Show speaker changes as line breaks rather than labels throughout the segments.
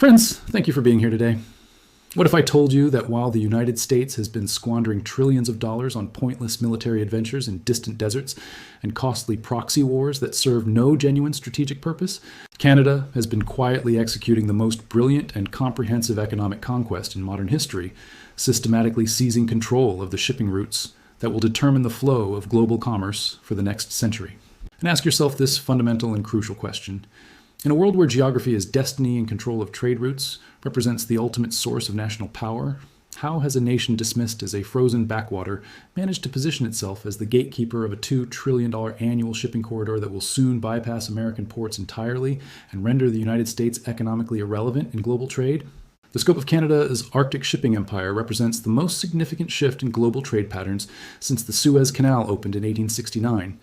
Friends, thank you for being here today. What if I told you that while the United States has been squandering trillions of dollars on pointless military adventures in distant deserts and costly proxy wars that serve no genuine strategic purpose, Canada has been quietly executing the most brilliant and comprehensive economic conquest in modern history, systematically seizing control of the shipping routes that will determine the flow of global commerce for the next century? And ask yourself this fundamental and crucial question. In a world where geography is destiny and control of trade routes represents the ultimate source of national power, how has a nation dismissed as a frozen backwater managed to position itself as the gatekeeper of a $2 trillion annual shipping corridor that will soon bypass American ports entirely and render the United States economically irrelevant in global trade? The scope of Canada's Arctic shipping empire represents the most significant shift in global trade patterns since the Suez Canal opened in 1869.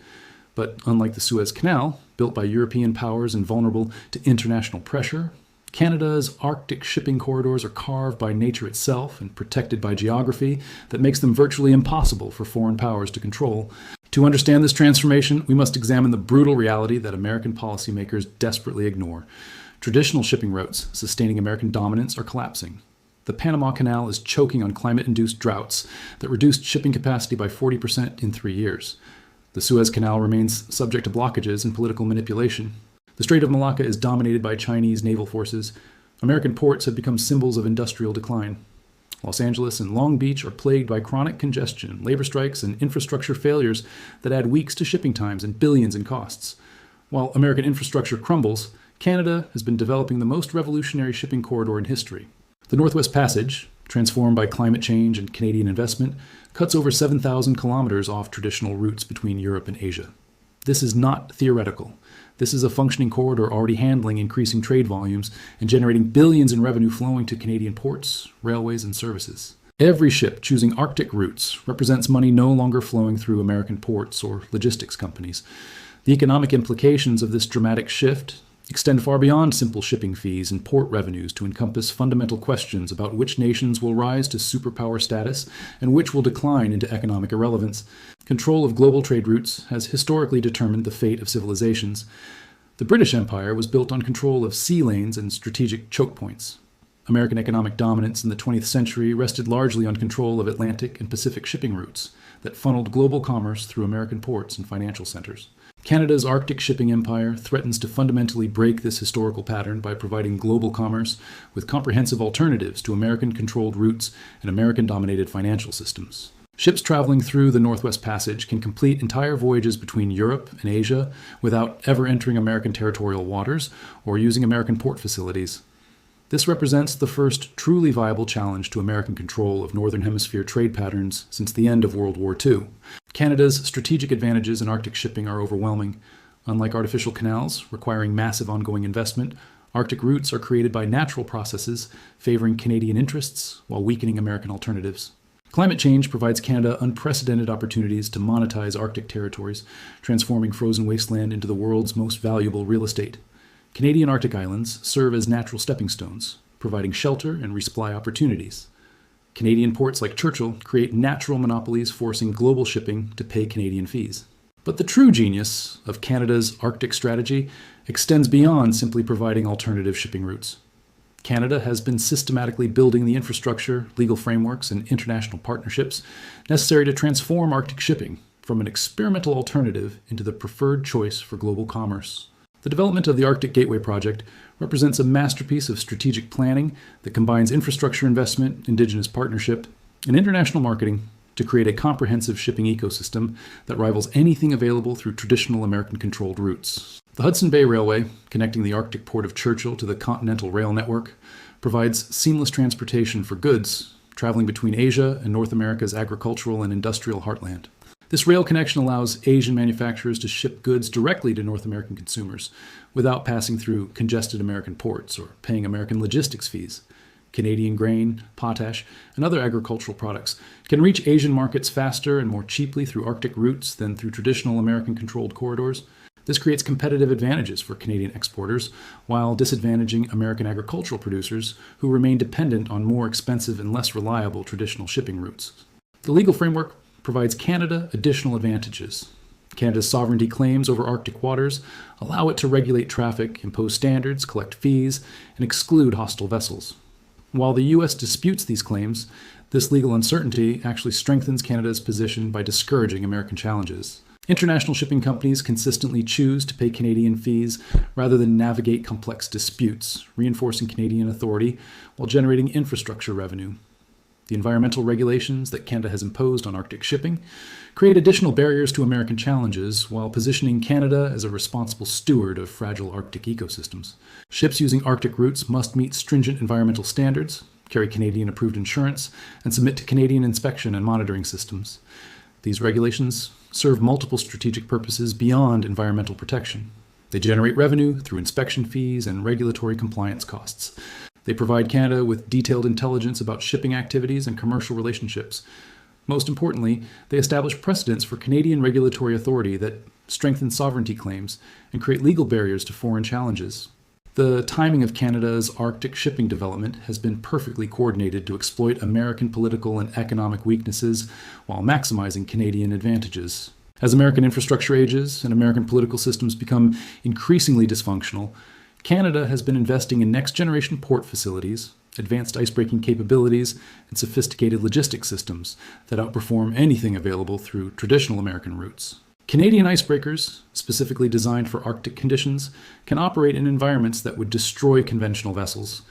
But unlike the Suez Canal, built by European powers and vulnerable to international pressure, Canada's Arctic shipping corridors are carved by nature itself and protected by geography that makes them virtually impossible for foreign powers to control. To understand this transformation, we must examine the brutal reality that American policymakers desperately ignore. Traditional shipping routes sustaining American dominance are collapsing. The Panama Canal is choking on climate-induced droughts that reduced shipping capacity by 40% in 3 years. The Suez Canal remains subject to blockages and political manipulation. The Strait of Malacca is dominated by Chinese naval forces. American ports have become symbols of industrial decline. Los Angeles and Long Beach are plagued by chronic congestion, labor strikes, and infrastructure failures that add weeks to shipping times and billions in costs. While American infrastructure crumbles, Canada has been developing the most revolutionary shipping corridor in history. The Northwest Passage, transformed by climate change and Canadian investment, cuts over 7,000 kilometers off traditional routes between Europe and Asia. This is not theoretical. This is a functioning corridor already handling increasing trade volumes and generating billions in revenue flowing to Canadian ports, railways, and services. Every ship choosing Arctic routes represents money no longer flowing through American ports or logistics companies. The economic implications of this dramatic shift extend far beyond simple shipping fees and port revenues to encompass fundamental questions about which nations will rise to superpower status and which will decline into economic irrelevance. Control of global trade routes has historically determined the fate of civilizations. The British Empire was built on control of sea lanes and strategic choke points. American economic dominance in the 20th century rested largely on control of Atlantic and Pacific shipping routes that funneled global commerce through American ports and financial centers. Canada's Arctic shipping empire threatens to fundamentally break this historical pattern by providing global commerce with comprehensive alternatives to American-controlled routes and American-dominated financial systems. Ships traveling through the Northwest Passage can complete entire voyages between Europe and Asia without ever entering American territorial waters or using American port facilities. This represents the first truly viable challenge to American control of Northern Hemisphere trade patterns since the end of World War II. Canada's strategic advantages in Arctic shipping are overwhelming. Unlike artificial canals, requiring massive ongoing investment, Arctic routes are created by natural processes favoring Canadian interests while weakening American alternatives. Climate change provides Canada unprecedented opportunities to monetize Arctic territories, transforming frozen wasteland into the world's most valuable real estate. Canadian Arctic islands serve as natural stepping stones, providing shelter and resupply opportunities. Canadian ports like Churchill create natural monopolies forcing global shipping to pay Canadian fees. But the true genius of Canada's Arctic strategy extends beyond simply providing alternative shipping routes. Canada has been systematically building the infrastructure, legal frameworks, and international partnerships necessary to transform Arctic shipping from an experimental alternative into the preferred choice for global commerce. The development of the Arctic Gateway project represents a masterpiece of strategic planning that combines infrastructure investment, indigenous partnership, and international marketing to create a comprehensive shipping ecosystem that rivals anything available through traditional American-controlled routes. The Hudson Bay Railway, connecting the Arctic port of Churchill to the continental rail network, provides seamless transportation for goods traveling between Asia and North America's agricultural and industrial heartland. This rail connection allows Asian manufacturers to ship goods directly to North American consumers without passing through congested American ports or paying American logistics fees. Canadian grain, potash, and other agricultural products can reach Asian markets faster and more cheaply through Arctic routes than through traditional American-controlled corridors. This creates competitive advantages for Canadian exporters while disadvantaging American agricultural producers who remain dependent on more expensive and less reliable traditional shipping routes. The legal framework provides Canada additional advantages. Canada's sovereignty claims over Arctic waters allow it to regulate traffic, impose standards, collect fees, and exclude hostile vessels. While the U.S. disputes these claims, this legal uncertainty actually strengthens Canada's position by discouraging American challenges. International shipping companies consistently choose to pay Canadian fees rather than navigate complex disputes, reinforcing Canadian authority while generating infrastructure revenue. The environmental regulations that Canada has imposed on Arctic shipping create additional barriers to American challenges while positioning Canada as a responsible steward of fragile Arctic ecosystems. Ships using Arctic routes must meet stringent environmental standards, carry Canadian-approved insurance, and submit to Canadian inspection and monitoring systems. These regulations serve multiple strategic purposes beyond environmental protection. They generate revenue through inspection fees and regulatory compliance costs. They provide Canada with detailed intelligence about shipping activities and commercial relationships. Most importantly, they establish precedents for Canadian regulatory authority that strengthen sovereignty claims and create legal barriers to foreign challenges. The timing of Canada's Arctic shipping development has been perfectly coordinated to exploit American political and economic weaknesses while maximizing Canadian advantages. As American infrastructure ages and American political systems become increasingly dysfunctional, Canada has been investing in next-generation port facilities, advanced ice-breaking capabilities, and sophisticated logistics systems that outperform anything available through traditional American routes. Canadian icebreakers, specifically designed for Arctic conditions, can operate in environments that would destroy conventional vessels.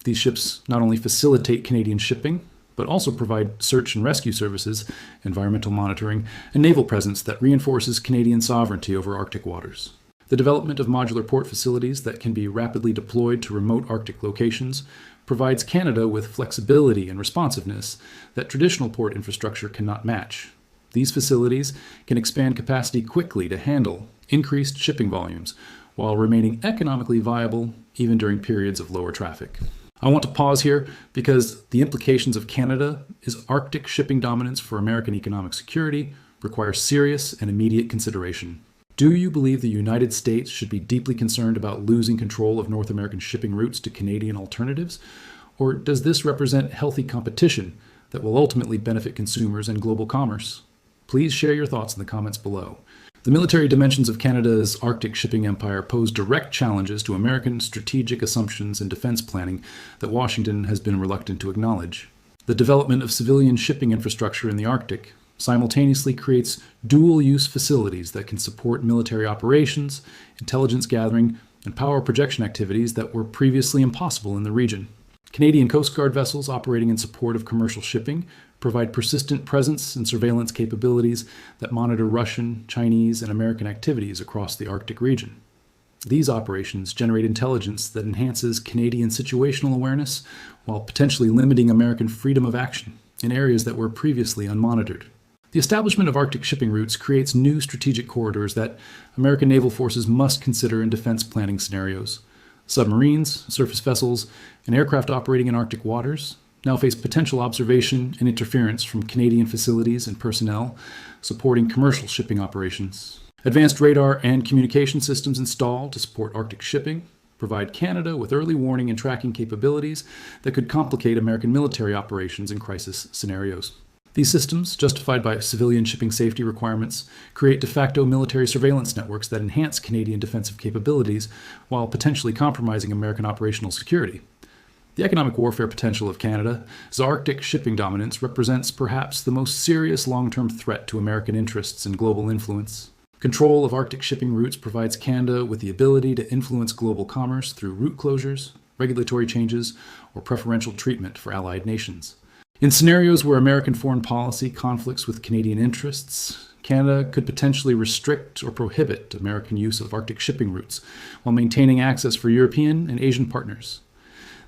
These ships not only facilitate Canadian shipping, but also provide search and rescue services, environmental monitoring, and naval presence that reinforces Canadian sovereignty over Arctic waters. The development of modular port facilities that can be rapidly deployed to remote Arctic locations provides Canada with flexibility and responsiveness that traditional port infrastructure cannot match. These facilities can expand capacity quickly to handle increased shipping volumes while remaining economically viable even during periods of lower traffic. I want to pause here because the implications of Canada's Arctic shipping dominance for American economic security require serious and immediate consideration. Do you believe the United States should be deeply concerned about losing control of North American shipping routes to Canadian alternatives? Or does this represent healthy competition that will ultimately benefit consumers and global commerce? Please share your thoughts in the comments below. The military dimensions of Canada's Arctic shipping empire pose direct challenges to American strategic assumptions and defense planning that Washington has been reluctant to acknowledge. The development of civilian shipping infrastructure in the Arctic simultaneously creates dual-use facilities that can support military operations, intelligence gathering, and power projection activities that were previously impossible in the region. Canadian Coast Guard vessels operating in support of commercial shipping provide persistent presence and surveillance capabilities that monitor Russian, Chinese, and American activities across the Arctic region. These operations generate intelligence that enhances Canadian situational awareness while potentially limiting American freedom of action in areas that were previously unmonitored. The establishment of Arctic shipping routes creates new strategic corridors that American naval forces must consider in defense planning scenarios. Submarines, surface vessels, and aircraft operating in Arctic waters now face potential observation and interference from Canadian facilities and personnel supporting commercial shipping operations. Advanced radar and communication systems installed to support Arctic shipping provide Canada with early warning and tracking capabilities that could complicate American military operations in crisis scenarios. These systems, justified by civilian shipping safety requirements, create de facto military surveillance networks that enhance Canadian defensive capabilities while potentially compromising American operational security. The economic warfare potential of Canada's Arctic shipping dominance represents perhaps the most serious long-term threat to American interests and global influence. Control of Arctic shipping routes provides Canada with the ability to influence global commerce through route closures, regulatory changes, or preferential treatment for allied nations. In scenarios where American foreign policy conflicts with Canadian interests, Canada could potentially restrict or prohibit American use of Arctic shipping routes while maintaining access for European and Asian partners.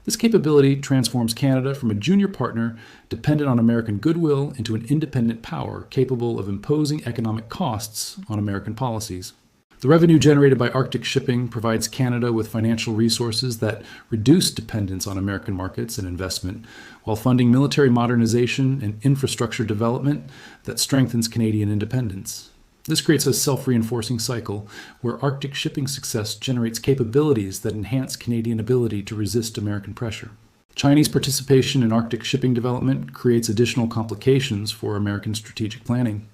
This capability transforms Canada from a junior partner dependent on American goodwill into an independent power capable of imposing economic costs on American policies. The revenue generated by Arctic shipping provides Canada with financial resources that reduce dependence on American markets and investment, while funding military modernization and infrastructure development that strengthens Canadian independence. This creates a self-reinforcing cycle where Arctic shipping success generates capabilities that enhance Canadian ability to resist American pressure. Chinese participation in Arctic shipping development creates additional complications for American strategic planning.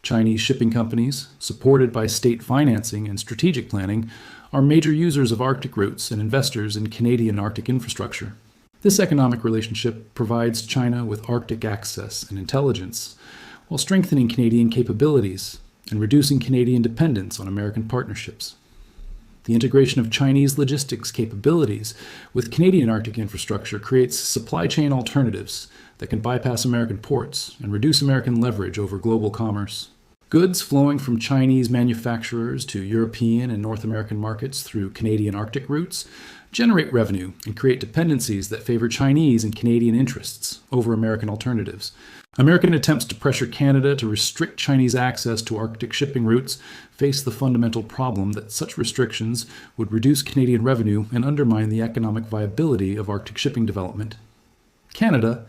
Chinese shipping companies, supported by state financing and strategic planning, are major users of Arctic routes and investors in Canadian Arctic infrastructure. This economic relationship provides China with Arctic access and intelligence, while strengthening Canadian capabilities and reducing Canadian dependence on American partnerships. The integration of Chinese logistics capabilities with Canadian Arctic infrastructure creates supply chain alternatives that can bypass American ports and reduce American leverage over global commerce. Goods flowing from Chinese manufacturers to European and North American markets through Canadian Arctic routes generate revenue and create dependencies that favor Chinese and Canadian interests over American alternatives. American attempts to pressure Canada to restrict Chinese access to Arctic shipping routes face the fundamental problem that such restrictions would reduce Canadian revenue and undermine the economic viability of Arctic shipping development. Canada's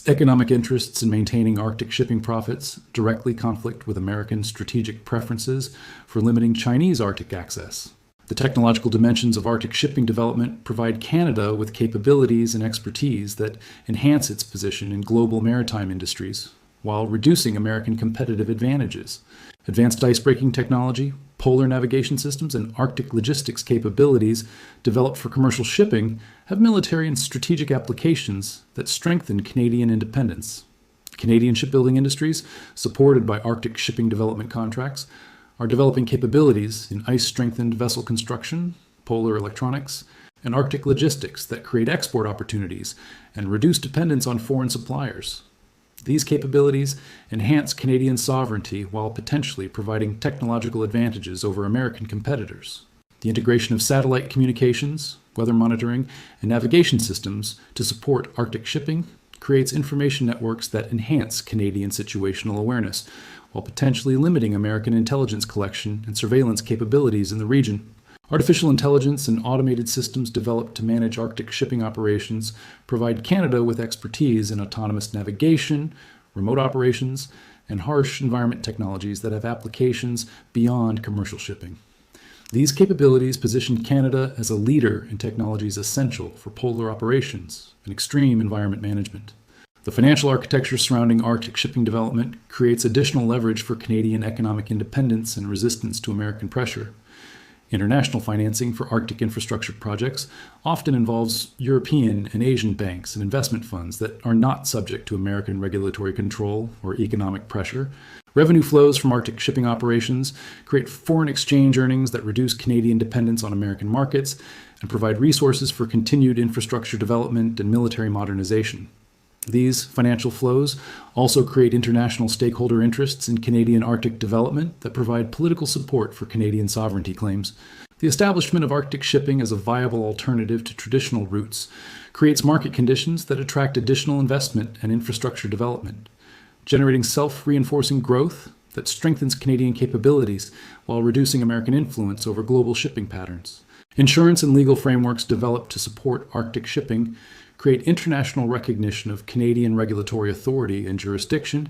economic interests in maintaining Arctic shipping profits directly conflict with American strategic preferences for limiting Chinese Arctic access. The technological dimensions of Arctic shipping development provide Canada with capabilities and expertise that enhance its position in global maritime industries, while reducing American competitive advantages. Advanced icebreaking technology, polar navigation systems, and Arctic logistics capabilities developed for commercial shipping have military and strategic applications that strengthen Canadian independence. Canadian shipbuilding industries, supported by Arctic shipping development contracts, are developing capabilities in ice-strengthened vessel construction, polar electronics, and Arctic logistics that create export opportunities and reduce dependence on foreign suppliers. These capabilities enhance Canadian sovereignty while potentially providing technological advantages over American competitors. The integration of satellite communications, weather monitoring, and navigation systems to support Arctic shipping creates information networks that enhance Canadian situational awareness, while potentially limiting American intelligence collection and surveillance capabilities in the region. Artificial intelligence and automated systems developed to manage Arctic shipping operations provide Canada with expertise in autonomous navigation, remote operations, and harsh environment technologies that have applications beyond commercial shipping. These capabilities position Canada as a leader in technologies essential for polar operations and extreme environment management. The financial architecture surrounding Arctic shipping development creates additional leverage for Canadian economic independence and resistance to American pressure. International financing for Arctic infrastructure projects often involves European and Asian banks and investment funds that are not subject to American regulatory control or economic pressure. Revenue flows from Arctic shipping operations create foreign exchange earnings that reduce Canadian dependence on American markets and provide resources for continued infrastructure development and military modernization. These financial flows also create international stakeholder interests in Canadian Arctic development that provide political support for Canadian sovereignty claims. The establishment of Arctic shipping as a viable alternative to traditional routes creates market conditions that attract additional investment and infrastructure development, generating self-reinforcing growth that strengthens Canadian capabilities while reducing American influence over global shipping patterns. Insurance and legal frameworks developed to support Arctic shipping create international recognition of Canadian regulatory authority and jurisdiction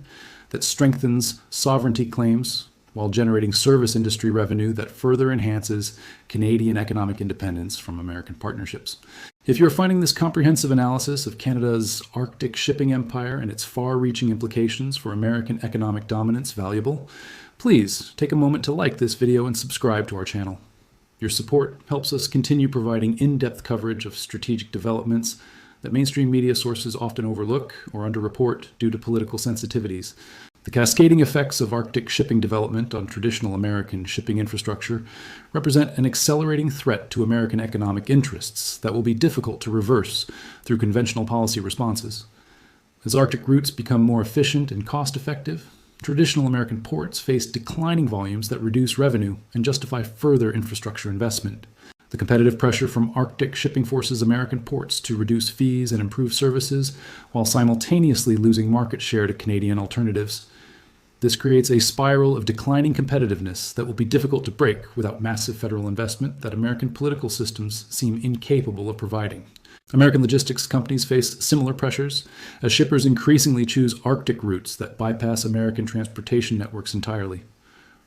that strengthens sovereignty claims while generating service industry revenue that further enhances Canadian economic independence from American partnerships. If you're finding this comprehensive analysis of Canada's Arctic shipping empire and its far-reaching implications for American economic dominance valuable, please take a moment to like this video and subscribe to our channel. Your support helps us continue providing in-depth coverage of strategic developments that mainstream media sources often overlook or underreport due to political sensitivities. The cascading effects of Arctic shipping development on traditional American shipping infrastructure represent an accelerating threat to American economic interests that will be difficult to reverse through conventional policy responses. As Arctic routes become more efficient and cost-effective, traditional American ports face declining volumes that reduce revenue and justify further infrastructure investment. The competitive pressure from Arctic shipping forces American ports to reduce fees and improve services while simultaneously losing market share to Canadian alternatives. This creates a spiral of declining competitiveness that will be difficult to break without massive federal investment that American political systems seem incapable of providing. American logistics companies face similar pressures as shippers increasingly choose Arctic routes that bypass American transportation networks entirely.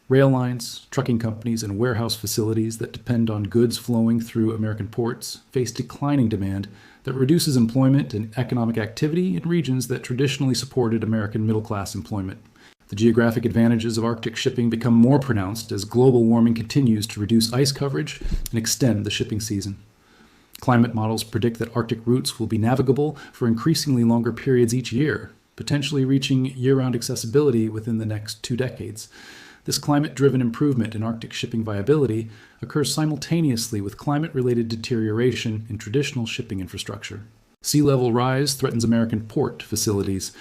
Rail lines, trucking companies, and warehouse facilities that depend on goods flowing through American ports face declining demand that reduces employment and economic activity in regions that traditionally supported American middle-class employment. The geographic advantages of Arctic shipping become more pronounced as global warming continues to reduce ice coverage and extend the shipping season. Climate models predict that Arctic routes will be navigable for increasingly longer periods each year, potentially reaching year-round accessibility within the next 2 decades. This climate-driven improvement in Arctic shipping viability occurs simultaneously with climate-related deterioration in traditional shipping infrastructure. Sea level rise threatens American port facilities.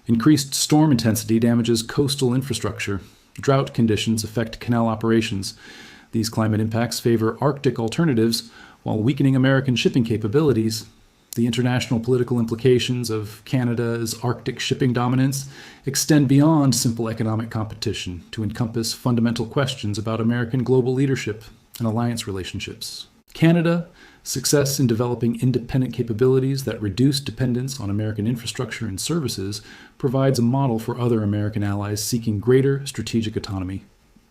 Increased storm intensity damages coastal infrastructure. Drought conditions affect canal operations. These climate impacts favor Arctic alternatives while weakening American shipping capabilities. The international political implications of Canada's Arctic shipping dominance extend beyond simple economic competition to encompass fundamental questions about American global leadership and alliance relationships. Canada's success in developing independent capabilities that reduce dependence on American infrastructure and services provides a model for other American allies seeking greater strategic autonomy.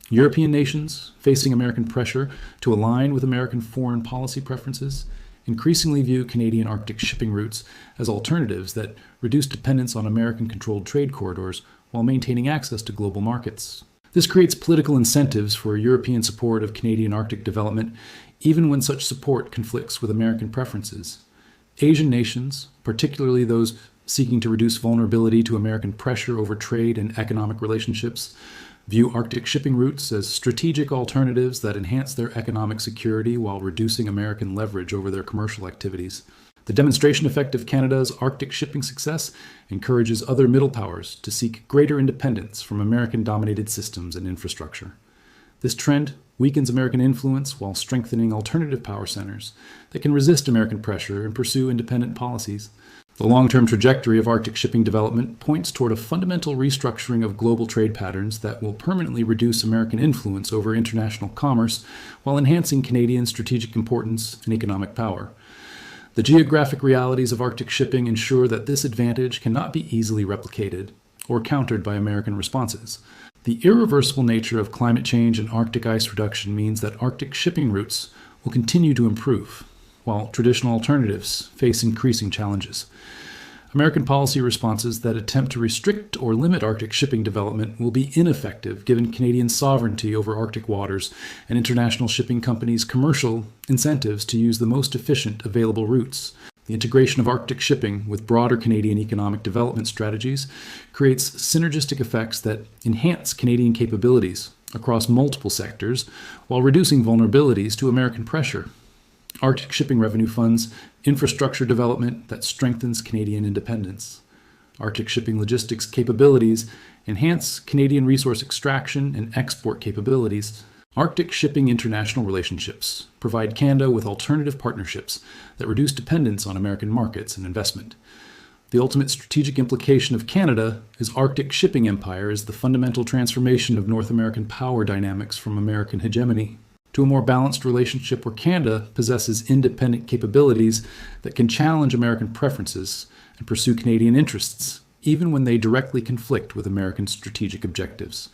European nations, facing American pressure to align with American foreign policy preferences, increasingly view Canadian Arctic shipping routes as alternatives that reduce dependence on American-controlled trade corridors while maintaining access to global markets. This creates political incentives for European support of Canadian Arctic development, even when such support conflicts with American preferences. Asian nations, particularly those seeking to reduce vulnerability to American pressure over trade and economic relationships, view Arctic shipping routes as strategic alternatives that enhance their economic security while reducing American leverage over their commercial activities. The demonstration effect of Canada's Arctic shipping success encourages other middle powers to seek greater independence from American-dominated systems and infrastructure. This trend weakens American influence while strengthening alternative power centers that can resist American pressure and pursue independent policies. The long-term trajectory of Arctic shipping development points toward a fundamental restructuring of global trade patterns that will permanently reduce American influence over international commerce while enhancing Canadian strategic importance and economic power. The geographic realities of Arctic shipping ensure that this advantage cannot be easily replicated or countered by American responses. The irreversible nature of climate change and Arctic ice reduction means that Arctic shipping routes will continue to improve, while traditional alternatives face increasing challenges. American policy responses that attempt to restrict or limit Arctic shipping development will be ineffective given Canadian sovereignty over Arctic waters and international shipping companies' commercial incentives to use the most efficient available routes. The integration of Arctic shipping with broader Canadian economic development strategies creates synergistic effects that enhance Canadian capabilities across multiple sectors while reducing vulnerabilities to American pressure. Arctic shipping revenue funds infrastructure development that strengthens Canadian independence. Arctic shipping logistics capabilities enhance Canadian resource extraction and export capabilities. Arctic shipping international relationships provide Canada with alternative partnerships that reduce dependence on American markets and investment. The ultimate strategic implication of Canada is Arctic shipping empire is the fundamental transformation of North American power dynamics from American hegemony to a more balanced relationship where Canada possesses independent capabilities that can challenge American preferences and pursue Canadian interests, even when they directly conflict with American strategic objectives.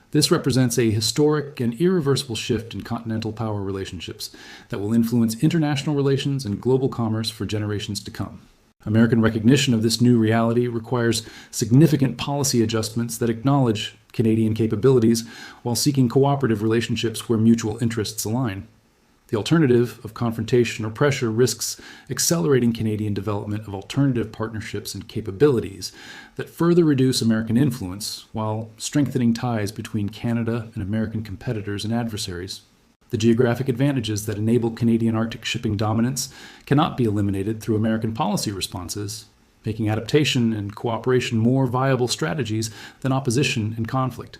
This represents a historic and irreversible shift in continental power relationships that will influence international relations and global commerce for generations to come. American recognition of this new reality requires significant policy adjustments that acknowledge Canadian capabilities while seeking cooperative relationships where mutual interests align. The alternative of confrontation or pressure risks accelerating Canadian development of alternative partnerships and capabilities that further reduce American influence while strengthening ties between Canada and American competitors and adversaries. The geographic advantages that enable Canadian Arctic shipping dominance cannot be eliminated through American policy responses, making adaptation and cooperation more viable strategies than opposition and conflict.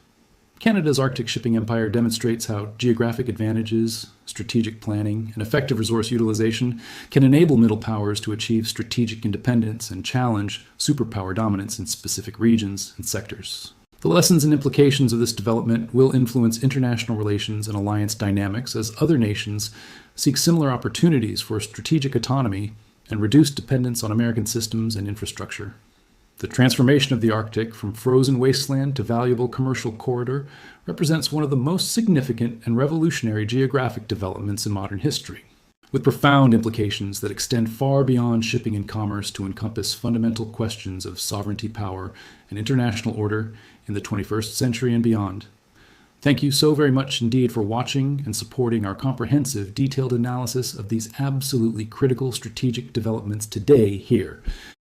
Canada's Arctic shipping empire demonstrates how geographic advantages, strategic planning, and effective resource utilization can enable middle powers to achieve strategic independence and challenge superpower dominance in specific regions and sectors. The lessons and implications of this development will influence international relations and alliance dynamics as other nations seek similar opportunities for strategic autonomy and reduced dependence on American systems and infrastructure. The transformation of the Arctic from frozen wasteland to valuable commercial corridor represents one of the most significant and revolutionary geographic developments in modern history, with profound implications that extend far beyond shipping and commerce to encompass fundamental questions of sovereignty, power, and international order in the 21st century and beyond. Thank you so very much indeed for watching and supporting our comprehensive, detailed analysis of these absolutely critical strategic developments today here.